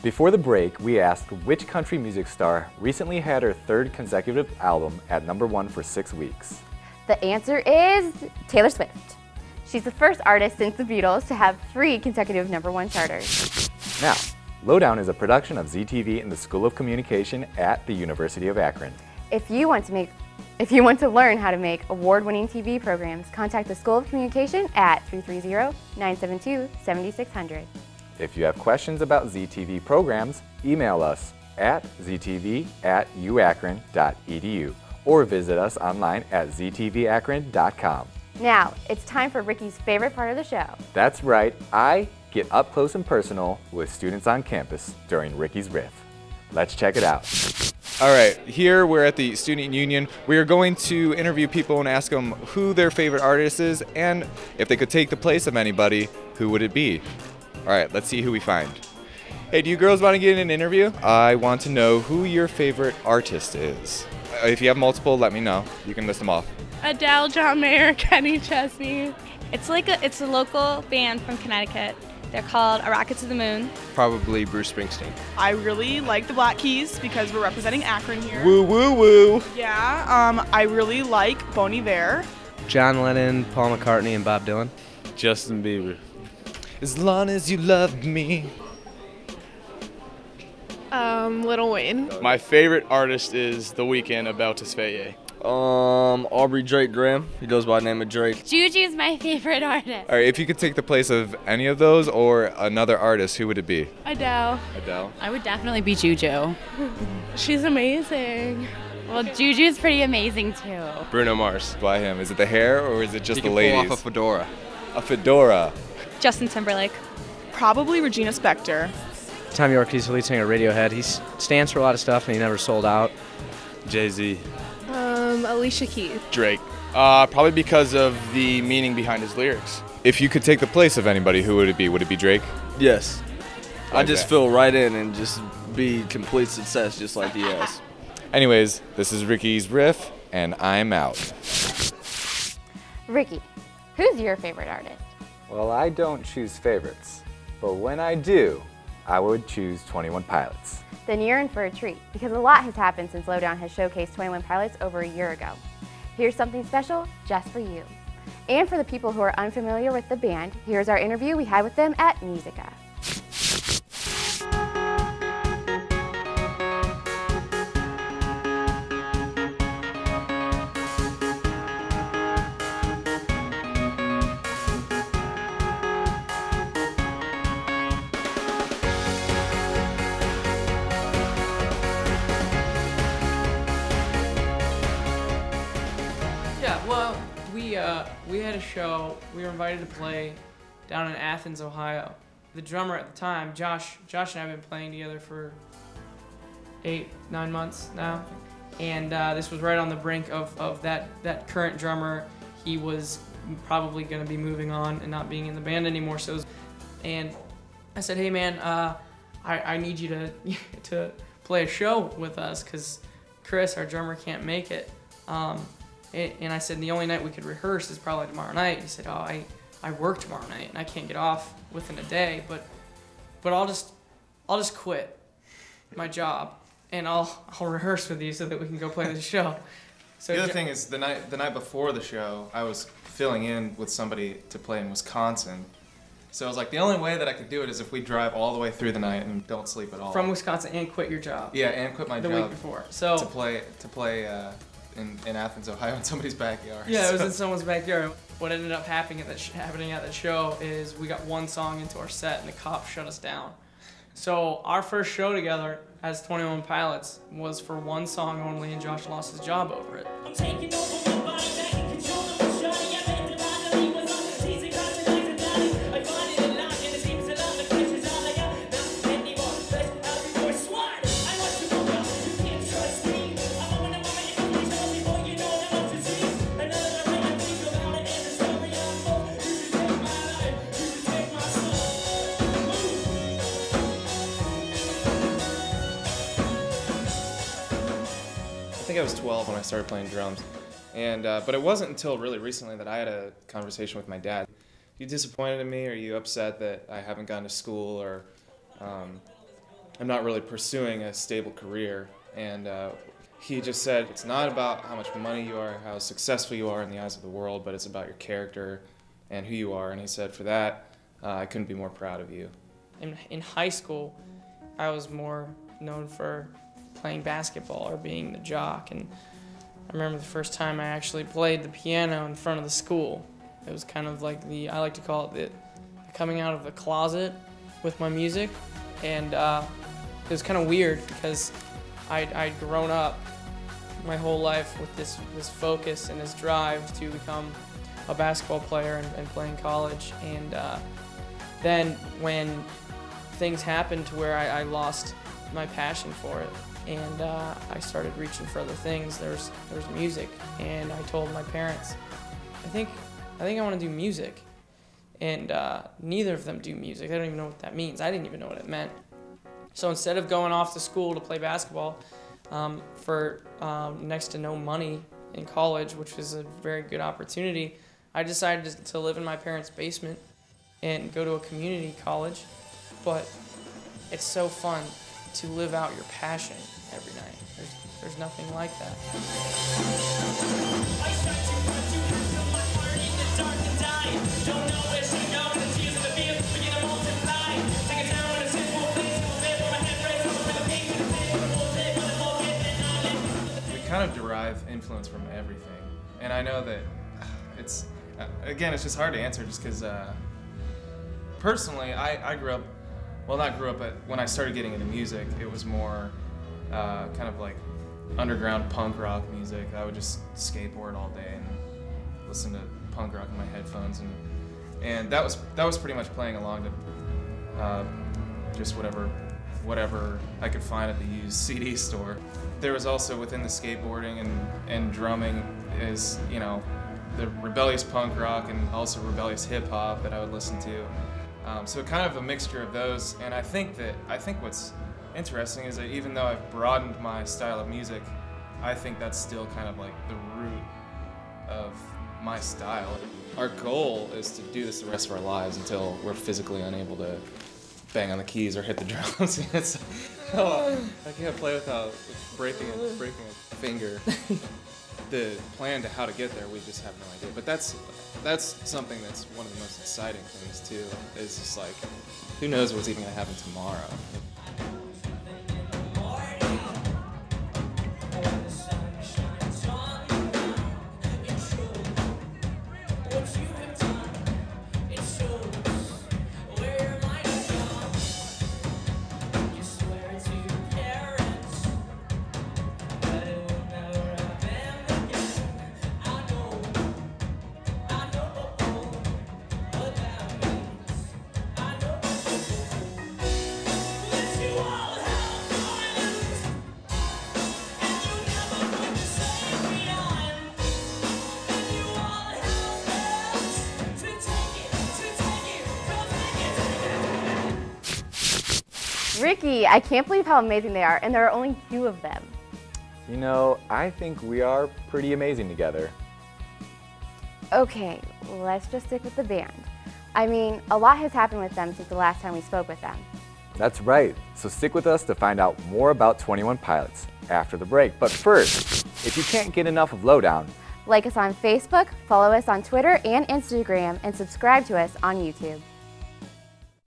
Before the break, we asked which country music star recently had her third consecutive album at #1 for 6 weeks. The answer is Taylor Swift. She's the first artist since the Beatles to have 3 consecutive #1 charters. Now, Lowdown is a production of ZTV and the School of Communication at the University of Akron. If you want to learn how to make award-winning TV programs, contact the School of Communication at 330-972-7600. If you have questions about ZTV programs, email us at ztv@uakron.edu or visit us online at ztvakron.com. Now, it's time for Ricky's favorite part of the show. That's right, I get up close and personal with students on campus during Ricky's Riff. Let's check it out. All right, here we're at the Student Union. We are going to interview people and ask them who their favorite artist is, and if they could take the place of anybody, who would it be? All right, let's see who we find. Hey, do you girls want to get in an interview? I want to know who your favorite artist is. If you have multiple, let me know. You can list them off. Adele, John Mayer, Kenny Chesney. It's a local band from Connecticut. They're called A Rocket to the Moon. Probably Bruce Springsteen. I really like the Black Keys because we're representing Akron here. Woo, woo, woo. Yeah, I really like Bon Iver. John Lennon, Paul McCartney, and Bob Dylan. Justin Bieber. As long as you love me. Lil Wayne. My favorite artist is The Weeknd, About to Feye. Aubrey Drake Graham. He goes by the name of Drake. Juju's my favorite artist. All right, if you could take the place of any of those or another artist, who would it be? Adele. Adele. I would definitely be Juju. She's amazing. Well, Juju's pretty amazing too. Bruno Mars. By him. Is it the hair or is it just He the can pull ladies? off a fedora. A fedora. Justin Timberlake. Probably Regina Spektor. Tom York, he's the lead singer of Radiohead. He stands for a lot of stuff and he never sold out. Jay-Z. Alicia Keys. Drake. Probably because of the meaning behind his lyrics. If you could take the place of anybody, who would it be? Would it be Drake? Yes. I Like just that. fill right in and just be complete success just like he has. Anyways, this is Ricky's Riff, and I'm out. Ricky, who's your favorite artist? Well, I don't choose favorites, but when I do, I would choose 21 Pilots. Then you're in for a treat, because a lot has happened since Lowdown has showcased 21 Pilots over a year ago. Here's something special just for you. And for the people who are unfamiliar with the band, here's our interview we had with them at Musica. Yeah, well, we had a show. We were invited to play down in Athens, Ohio. The drummer at the time, Josh and I have been playing together for 8-9 months now, and this was right on the brink of that current drummer. He was probably going to be moving on and not being in the band anymore. And I said, hey man, I need you to play a show with us because Chris, our drummer, can't make it. And I said, the only night we could rehearse is probably tomorrow night. He said, oh, I work tomorrow night and I can't get off within a day, but I'll just quit my job and I'll rehearse with you so that we can go play the show. So the other thing is the night before the show, I was filling in with somebody to play in Wisconsin. So I was like, the only way that I could do it is if we drive all the way through the night and don't sleep at all. From Wisconsin and quit your job. Yeah, and quit my job. The week before. So to play in Athens, Ohio, in somebody's backyard. Yeah, it was in someone's backyard. What ended up happening at that show is we got one song into our set and the cops shut us down. So our first show together as 21 Pilots was for one song only, and Josh lost his job over it. I'm taking over my body back and controlling my shawty. I bet the ride that he was on the season, crossing lines and valleys. I find it a lot, and it seems a lot. The questions all I got, not anymore. Fresh out before SWAT. I want to go out, you can't trust me. I'm a winner, woman, you can tell before you know that I'm to see. Another way I think about it, and the story unfolds. You can take my life, you can take my soul. I think I was 12 when I started playing drums, and but it wasn't until really recently that I had a conversation with my dad. Are you disappointed in me? Are you upset that I haven't gone to school or I'm not really pursuing a stable career. And he just said, it's not about how much money you are, how successful you are in the eyes of the world, but it's about your character and who you are. And he said, for that, I couldn't be more proud of you. In high school, I was more known for playing basketball or being the jock. And I remember the first time I actually played the piano in front of the school. It was kind of like I like to call it the coming out of the closet with my music. And it was kind of weird because I'd grown up my whole life with this focus and this drive to become a basketball player and play in college. And then when things happened to where I lost my passion for it, and I started reaching for other things, there's music. And I told my parents, I think I want to do music. And neither of them do music. They don't even know what that means. I didn't even know what it meant. So instead of going off to school to play basketball for next to no money in college, which was a very good opportunity, I decided to live in my parents' basement and go to a community college. But it's so fun to live out your passion every night. There's nothing like that. Kind of derive influence from everything, and I know that it's just hard to answer just because personally I grew up, well, not grew up, but when I started getting into music, it was more kind of like underground punk rock music. I would just skateboard all day and listen to punk rock in my headphones, and that was pretty much playing along to just whatever I could find at the used CD store. There was also within the skateboarding and drumming is, you know, the rebellious punk rock and also rebellious hip hop that I would listen to. So kind of a mixture of those. And I think what's interesting is that even though I've broadened my style of music, I think that's still kind of like the root of my style. Our goal is to do this the rest of our lives until we're physically unable to bang on the keys or hit the drums. I can't play without breaking a finger. The plan to how to get there, we just have no idea. But that's something that's one of the most exciting things too. Is just like, who knows what's even gonna happen tomorrow. Ricky, I can't believe how amazing they are, and there are only 2 of them. You know, I think we are pretty amazing together. Okay, let's just stick with the band. I mean, a lot has happened with them since the last time we spoke with them. That's right, so stick with us to find out more about 21 Pilots after the break. But first, if you can't get enough of Lowdown, like us on Facebook, follow us on Twitter and Instagram, and subscribe to us on YouTube.